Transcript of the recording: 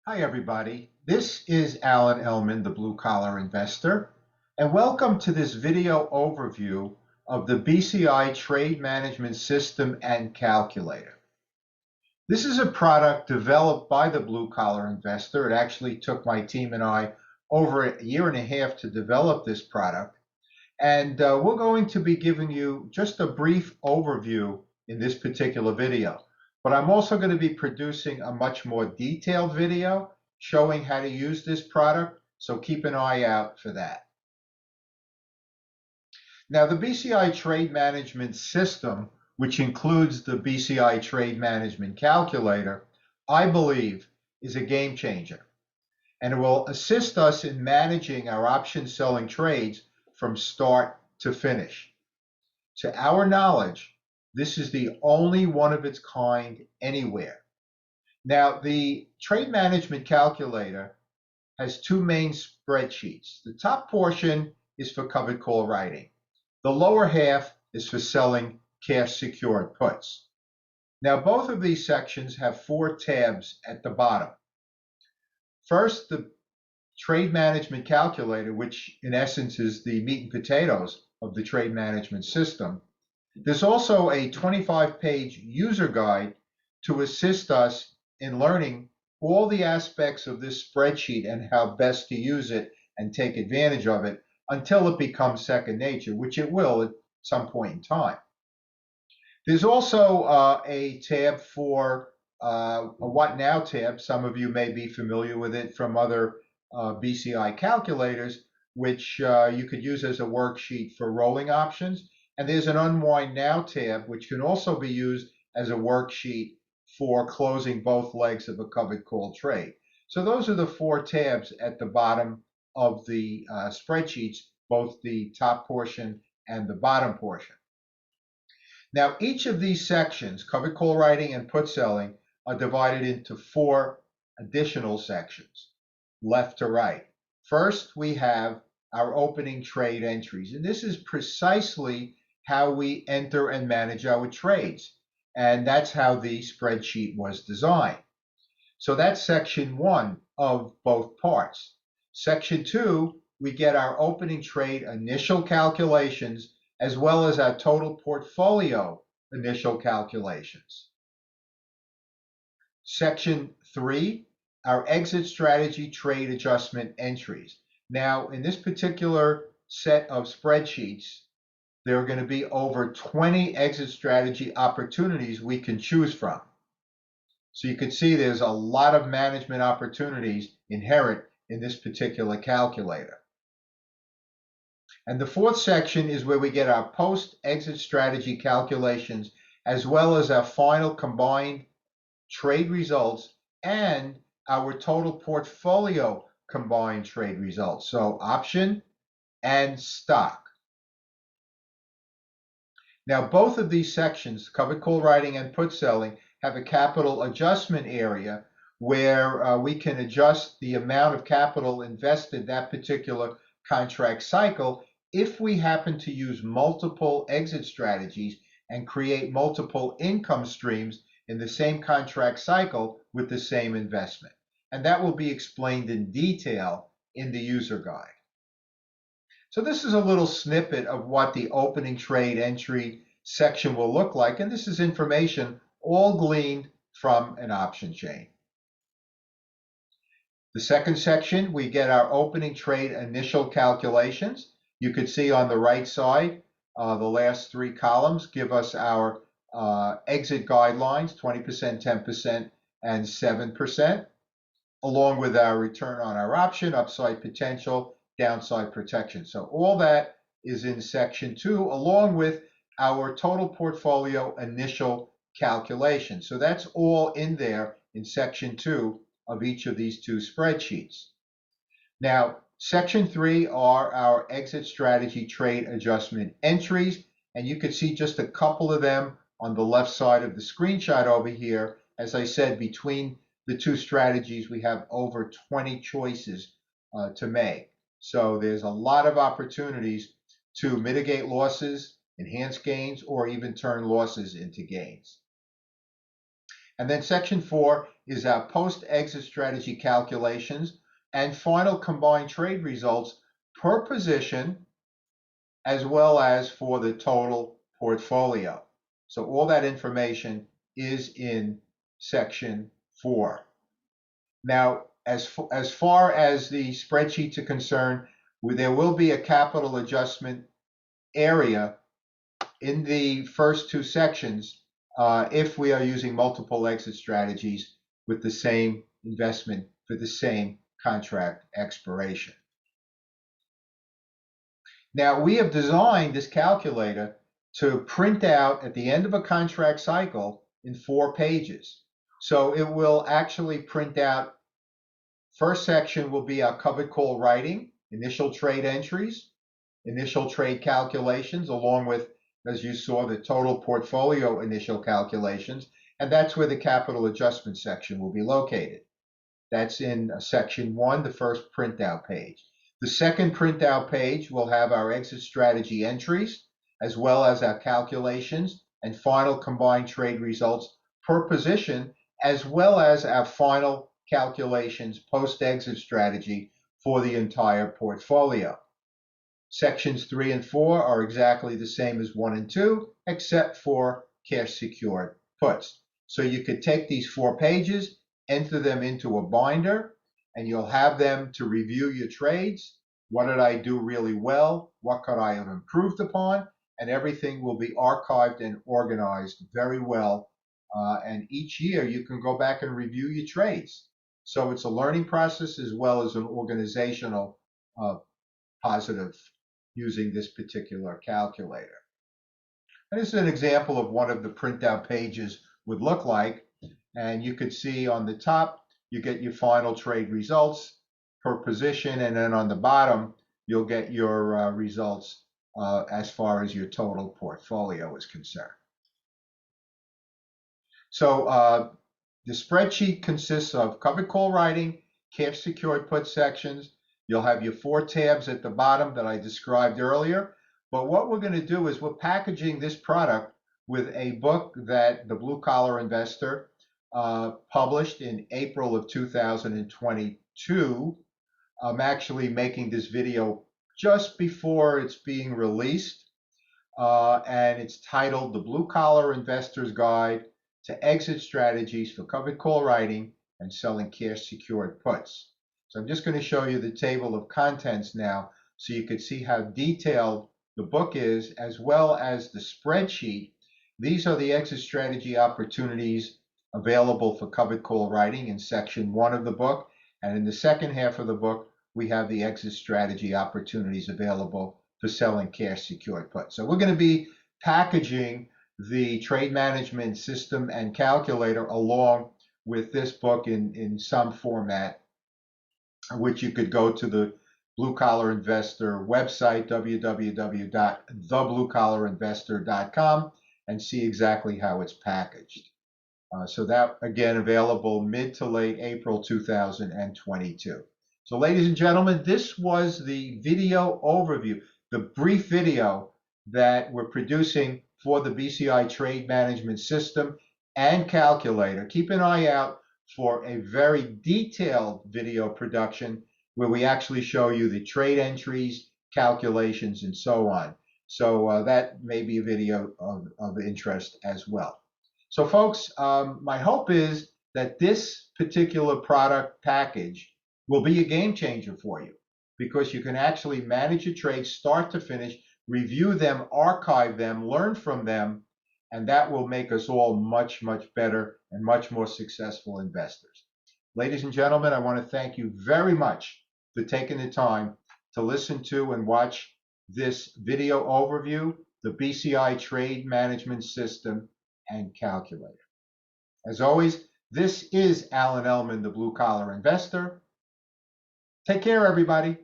Hi, everybody. This is Alan Ellman, the Blue Collar Investor, and welcome to this video overview of the BCI Trade Management System and Calculator. This is a product developed by the Blue Collar Investor. It actually took my team and I over a year and a half to develop this product, and we're going to be giving you just a brief overview in this particular video. But I'm also going to be producing a much more detailed video showing how to use this product, so keep an eye out for that. Now, the BCI Trade Management System, which includes the BCI Trade Management Calculator, I believe is a game changer, and it will assist us in managing our option selling trades from start to finish. To our knowledge, this is the only one of its kind anywhere. Now, the Trade Management Calculator has two main spreadsheets. The top portion is for covered call writing. The lower half is for selling cash secured puts. Now, both of these sections have four tabs at the bottom. First, the Trade Management Calculator, which in essence is the meat and potatoes of the trade management system. There's also a 25-page user guide to assist us in learning all the aspects of this spreadsheet and how best to use it and take advantage of it until it becomes second nature, which it will at some point in time. There's also a tab for a What Now tab. Some of you may be familiar with it from other BCI calculators, which you could use as a worksheet for rolling options. And there's an Unwind Now tab, which can also be used as a worksheet for closing both legs of a covered call trade. So those are the four tabs at the bottom of the spreadsheets, both the top portion and the bottom portion. Now, each of these sections, covered call writing and put selling, are divided into four additional sections, left to right. First, we have our opening trade entries, and this is precisely how we enter and manage our trades. And that's how the spreadsheet was designed. So that's section one of both parts. Section two, we get our opening trade initial calculations as well as our total portfolio initial calculations. Section three, our exit strategy trade adjustment entries. Now, in this particular set of spreadsheets, there are going to be over 20 exit strategy opportunities we can choose from. So you can see there's a lot of management opportunities inherent in this particular calculator. And the fourth section is where we get our post-exit strategy calculations, as well as our final combined trade results and our total portfolio combined trade results. So option and stock. Now, both of these sections, covered call writing and put selling, have a capital adjustment area where we can adjust the amount of capital invested that particular contract cycle if we happen to use multiple exit strategies and create multiple income streams in the same contract cycle with the same investment. And that will be explained in detail in the user guide. So this is a little snippet of what the opening trade entry section will look like, and this is information all gleaned from an option chain. The second section, we get our opening trade initial calculations. You could see on the right side, the last three columns give us our exit guidelines, 20%, 10%, and 7%, along with our return on our option, upside potential, downside protection. So all that is in section two, along with our total portfolio initial calculation. So that's all in there in section two of each of these two spreadsheets. Now, section three are our exit strategy trade adjustment entries, and you can see just a couple of them on the left side of the screenshot over here. As I said, between the two strategies, we have over 20 choices to make. So there's a lot of opportunities to mitigate losses, enhance gains, or even turn losses into gains. And then section 4 is our post-exit strategy calculations and final combined trade results per position, as well as for the total portfolio. So all that information is in section 4. Now, as far as the spreadsheets are concerned, there will be a capital adjustment area in the first two sections if we are using multiple exit strategies with the same investment for the same contract expiration. Now, we have designed this calculator to print out at the end of a contract cycle in 4 pages. So it will actually print out, first section will be our covered call writing, initial trade entries, initial trade calculations, along with, as you saw, the total portfolio initial calculations, and that's where the capital adjustment section will be located. That's in section 1, the first printout page. The second printout page will have our exit strategy entries, as well as our calculations and final combined trade results per position, as well as our final calculations post-exit strategy for the entire portfolio. Sections 3 and 4 are exactly the same as 1 and 2, except for cash secured puts. So you could take these 4 pages, enter them into a binder, and you'll have them to review your trades. What did I do really well? What could I have improved upon? And everything will be archived and organized very well. And each year you can go back and review your trades. So it's a learning process as well as an organizational positive using this particular calculator. And this is an example of what of the printout pages would look like. And you could see on the top, you get your final trade results per position. And then on the bottom, you'll get your results as far as your total portfolio is concerned. So the spreadsheet consists of covered call writing, cash secured put sections. You'll have your 4 tabs at the bottom that I described earlier. But what we're going to do is we're packaging this product with a book that the Blue Collar Investor published in April of 2022. I'm actually making this video just before it's being released. And it's titled The Blue Collar Investor's Guide to Exit Strategies for Covered Call Writing and Selling Cash Secured Puts. So I'm just going to show you the table of contents now so you can see how detailed the book is, as well as the spreadsheet. These are the exit strategy opportunities available for covered call writing in section 1 of the book. And in the second half of the book, we have the exit strategy opportunities available for selling cash secured puts. So we're going to be packaging the trade management system and calculator along with this book in some format, which you could go to the Blue Collar Investor website, www.thebluecollarinvestor.com, and see exactly how it's packaged. So that, again, available mid to late April 2022. So ladies and gentlemen, this was the video overview, the brief video that we're producing for the BCI Trade Management System and Calculator. Keep an eye out for a very detailed video production where we actually show you the trade entries, calculations, and so on. So that may be a video of interest as well. So folks, my hope is that this particular product package will be a game changer for you, because you can actually manage your trades start to finish, review them, archive them, learn from them, and that will make us all much, much better and much more successful investors. Ladies and gentlemen, I want to thank you very much for taking the time to listen to and watch this video overview, the BCI Trade Management System and Calculator. As always, this is Alan Ellman, the Blue Collar Investor. Take care, everybody.